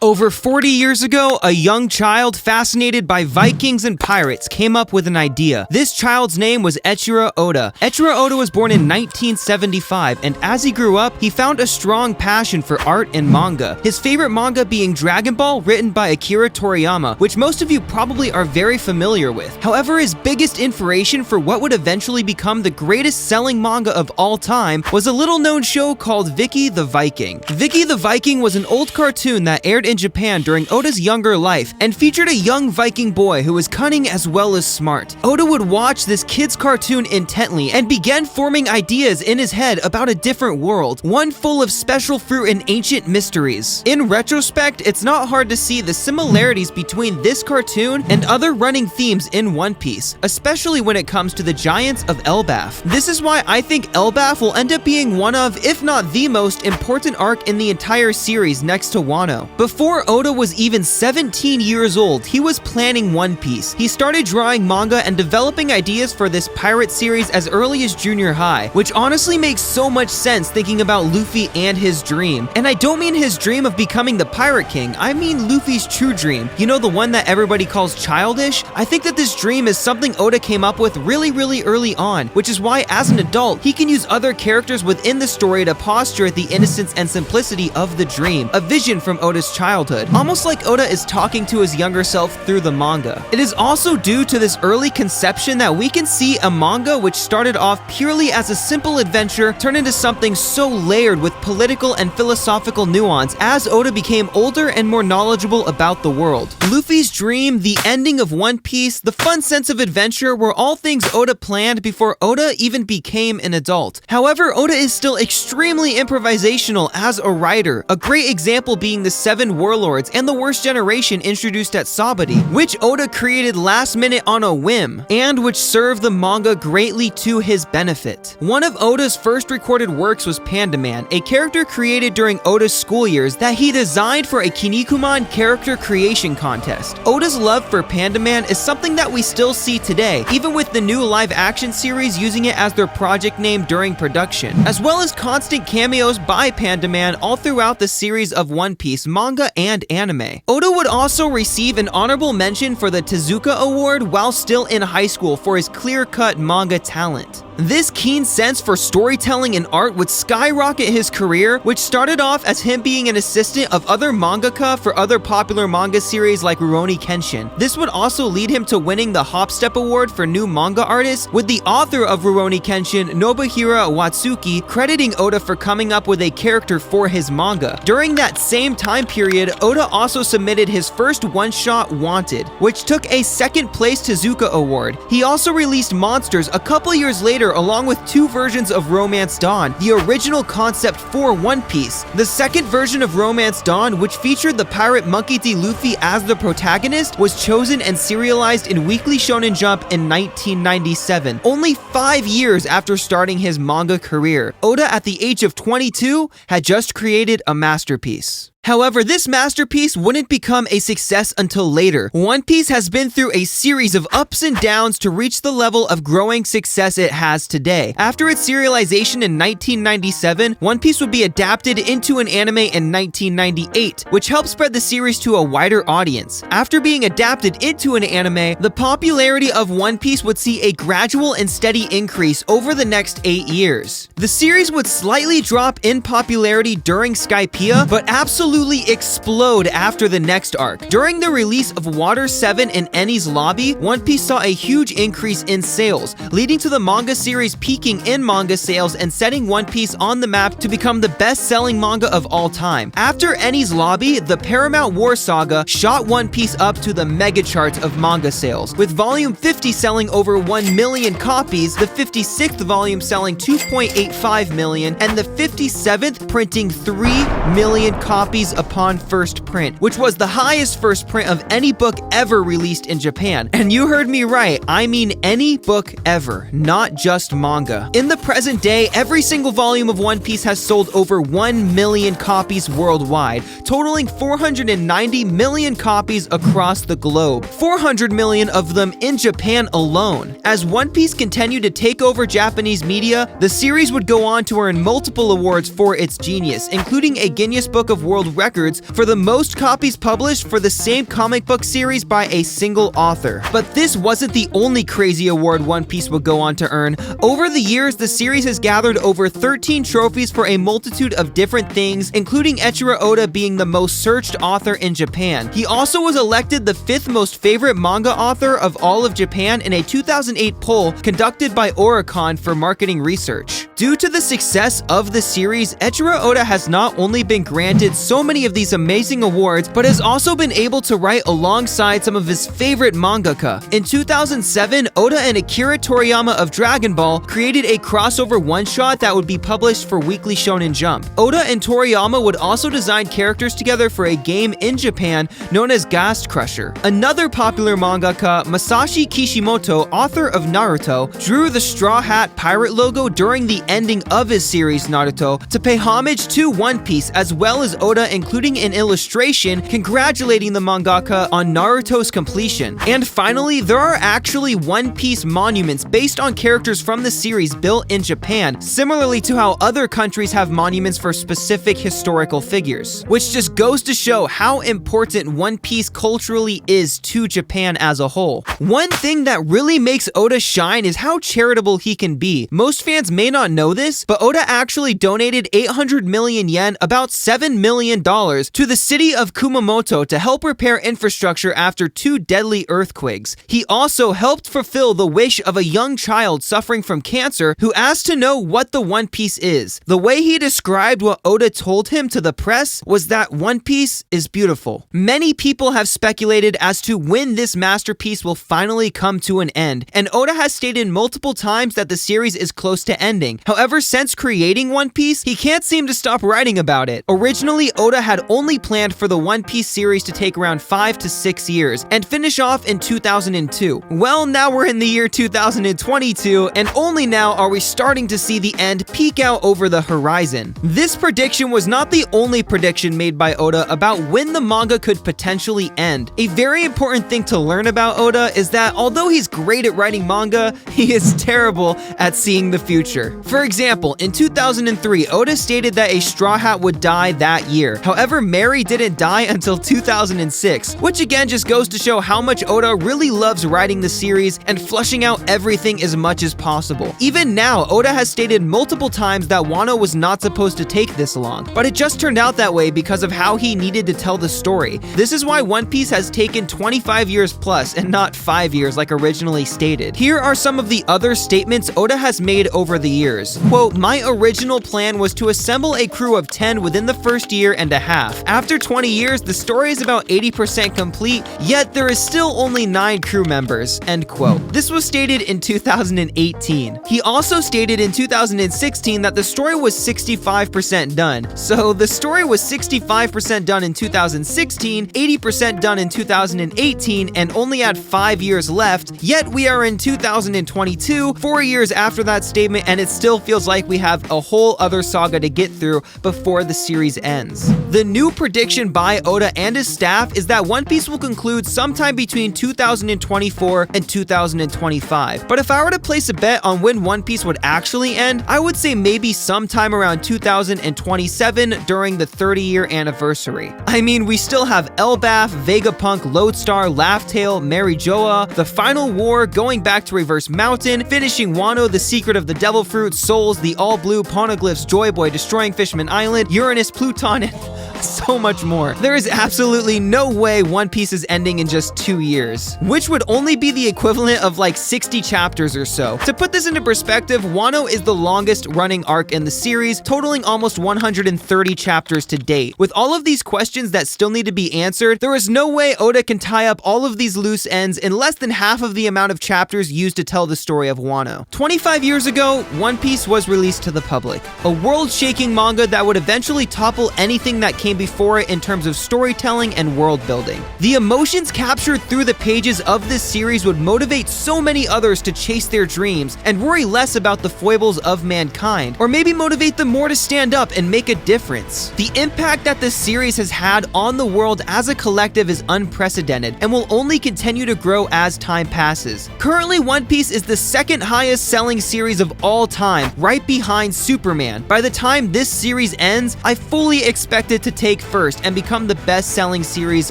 Over 40 years ago, a young child fascinated by Vikings and pirates came up with an idea. This child's name was Eiichiro Oda. Eiichiro Oda was born in 1975, and as he grew up, he found a strong passion for art and manga. His favorite manga being Dragon Ball, written by Akira Toriyama, which most of you probably are very familiar with. However, his biggest inspiration for what would eventually become the greatest selling manga of all time was a little-known show called Vicky the Viking. Vicky the Viking was an old cartoon that aired in Japan during Oda's younger life and featured a young Viking boy who was cunning as well as smart. Oda would watch this kid's cartoon intently and began forming ideas in his head about a different world, one full of special fruit and ancient mysteries. In retrospect, it's not hard to see the similarities between this cartoon and other running themes in One Piece, especially when it comes to the giants of Elbaf. This is why I think Elbaf will end up being one of, if not the most important arc in the entire series next to Wano. Before Oda was even 17 years old, he was planning One Piece. He started drawing manga and developing ideas for this pirate series as early as junior high, which honestly makes so much sense thinking about Luffy and his dream. And I don't mean his dream of becoming the Pirate King, I mean Luffy's true dream. You know, the one that everybody calls childish? I think that this dream is something Oda came up with really early on, which is why as an adult, he can use other characters within the story to posture at the innocence and simplicity of the dream, a vision from Oda's childhood, almost like Oda is talking to his younger self through the manga. It is also due to this early conception that we can see a manga which started off purely as a simple adventure turn into something so layered with political and philosophical nuance as Oda became older and more knowledgeable about the world. Luffy's dream, the ending of One Piece, the fun sense of adventure were all things Oda planned before Oda even became an adult. However, Oda is still extremely improvisational as a writer, a great example being the Seven Warlords and the Worst Generation introduced at Sabaody, which Oda created last minute on a whim, and which served the manga greatly to his benefit. One of Oda's first recorded works was Panda Man, a character created during Oda's school years that he designed for a Kinnikuman character creation contest. Oda's love for Panda Man is something that we still see today, even with the new live-action series using it as their project name during production, as well as constant cameos by Panda Man all throughout the series of One Piece manga and anime. Oda would also receive an honorable mention for the Tezuka Award while still in high school for his clear-cut manga talent. This keen sense for storytelling and art would skyrocket his career, which started off as him being an assistant of other mangaka for other popular manga series like Rurouni Kenshin. This would also lead him to winning the Hopstep Award for New Manga Artist, with the author of Rurouni Kenshin, Nobuhira Watsuki, crediting Oda for coming up with a character for his manga. During that same time period, Oda also submitted his first one-shot Wanted, which took a second-place Tezuka Award. He also released Monsters a couple years later along with two versions of Romance Dawn, the original concept for One Piece. The second version of Romance Dawn, which featured the pirate Monkey D. Luffy as the protagonist, was chosen and serialized in Weekly Shonen Jump in 1997, only 5 years after starting his manga career. Oda, at the age of 22, had just created a masterpiece. However, this masterpiece wouldn't become a success until later. One Piece has been through a series of ups and downs to reach the level of growing success it has today. After its serialization in 1997, One Piece would be adapted into an anime in 1998, which helped spread the series to a wider audience. After being adapted into an anime, the popularity of One Piece would see a gradual and steady increase over the next 8 years. The series would slightly drop in popularity during Skypiea, but absolutely explode after the next arc. During the release of Water 7 and Enies Lobby, One Piece saw a huge increase in sales, leading to the manga series peaking in manga sales and setting One Piece on the map to become the best-selling manga of all time. After Enies Lobby, the Paramount War Saga shot One Piece up to the mega charts of manga sales, with Volume 50 selling over 1 million copies, the 56th volume selling 2.85 million, and the 57th printing 3 million copies upon first print, which was the highest first print of any book ever released in Japan. And you heard me right, I mean any book ever, not just manga. In the present day, every single volume of One Piece has sold over 1 million copies worldwide, totaling 490 million copies across the globe, 400 million of them in Japan alone. As One Piece continued to take over Japanese media, the series would go on to earn multiple awards for its genius, including a Guinness Book of World hold records for the most copies published for the same comic book series by a single author. But this wasn't the only crazy award One Piece would go on to earn. Over the years, the series has gathered over 13 trophies for a multitude of different things, including Eiichiro Oda being the most searched author in Japan. He also was elected the 5th most favorite manga author of all of Japan in a 2008 poll conducted by Oricon for marketing research. Due to the success of the series, Eiichiro Oda has not only been granted so many of these amazing awards, but has also been able to write alongside some of his favorite mangaka. In 2007, Oda and Akira Toriyama of Dragon Ball created a crossover one-shot that would be published for Weekly Shonen Jump. Oda and Toriyama would also design characters together for a game in Japan known as Ghost Crusher. Another popular mangaka, Masashi Kishimoto, author of Naruto, drew the Straw Hat pirate logo during the ending of his series Naruto to pay homage to One Piece, as well as Oda including an illustration congratulating the mangaka on Naruto's completion. And finally, there are actually One Piece monuments based on characters from the series built in Japan, similarly to how other countries have monuments for specific historical figures, which just goes to show how important One Piece culturally is to Japan as a whole. One thing that really makes Oda shine is how charitable he can be. Most fans may not know this, but Oda actually donated 800 million yen, about $7 million, to the city of Kumamoto to help repair infrastructure after 2 deadly earthquakes. He also helped fulfill the wish of a young child suffering from cancer who asked to know what the One Piece is. The way he described what Oda told him to the press was that One Piece is beautiful. Many people have speculated as to when this masterpiece will finally come to an end, and Oda has stated multiple times that the series is close to ending. However, since creating One Piece, he can't seem to stop writing about it. Originally, Oda had only planned for the One Piece series to take around 5 to 6 years and finish off in 2002. Well, now we're in the year 2022, and only now are we starting to see the end peek out over the horizon. This prediction was not the only prediction made by Oda about when the manga could potentially end. A very important thing to learn about Oda is that although he's great at writing manga, he is terrible at seeing the future. For example, in 2003, Oda stated that a Straw Hat would die that year. However, Mary didn't die until 2006, which again just goes to show how much Oda really loves writing the series and flushing out everything as much as possible. Even now, Oda has stated multiple times that Wano was not supposed to take this long, but it just turned out that way because of how he needed to tell the story. This is why One Piece has taken 25 years plus and not 5 years like originally stated. Here are some of the other statements Oda has made over the years. Quote, "My original plan was to assemble a crew of 10 within the first year and a half. After 20 years, the story is about 80% complete, yet there is still only 9 crew members." End quote. This was stated in 2018. He also stated in 2016 that the story was 65% done. So the story was 65% done in 2016, 80% done in 2018, and only had 5 years left, yet we are in 2022, 4 years after that statement, and it still feels like we have a whole other saga to get through before the series ends. The new prediction by Oda and his staff is that One Piece will conclude sometime between 2024 and 2025. But if I were to place a bet on when One Piece would actually end, I would say maybe sometime around 2027 during the 30-year anniversary. I mean, we still have Elbaf, Vegapunk, Lodestar, Laugh-Tale, Mary Joa, the Final War, going back to Reverse Mountain, finishing Wano, the Secret of the Devil Fruit, Souls, the All Blue, Poneglyphs, Joy Boy, destroying Fishman Island, Uranus, Pluton, and so much more. There is absolutely no way One Piece is ending in just 2 years, which would only be the equivalent of like 60 chapters or so. To put this into perspective, Wano is the longest running arc in the series, totaling almost 130 chapters to date. With all of these questions that still need to be answered, there is no way Oda can tie up all of these loose ends in less than half of the amount of chapters used to tell the story of Wano. 25 years ago, One Piece was released to the public, a world-shaking manga that would eventually topple anything that came before it in terms of storytelling and world building. The emotions captured through the pages of this series would motivate so many others to chase their dreams and worry less about the foibles of mankind, or maybe motivate them more to stand up and make a difference. The impact that this series has had on the world as a collective is unprecedented and will only continue to grow as time passes. Currently, One Piece is the second highest selling series of all time, right behind Superman. By the time this series ends, I fully expect it to take first and become the best-selling series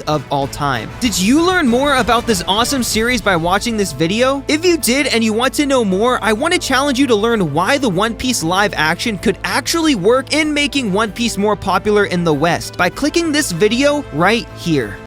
of all time. Did you learn more about this awesome series by watching this video? If you did and you want to know more, I want to challenge you to learn why the One Piece live action could actually work in making One Piece more popular in the West by clicking this video right here.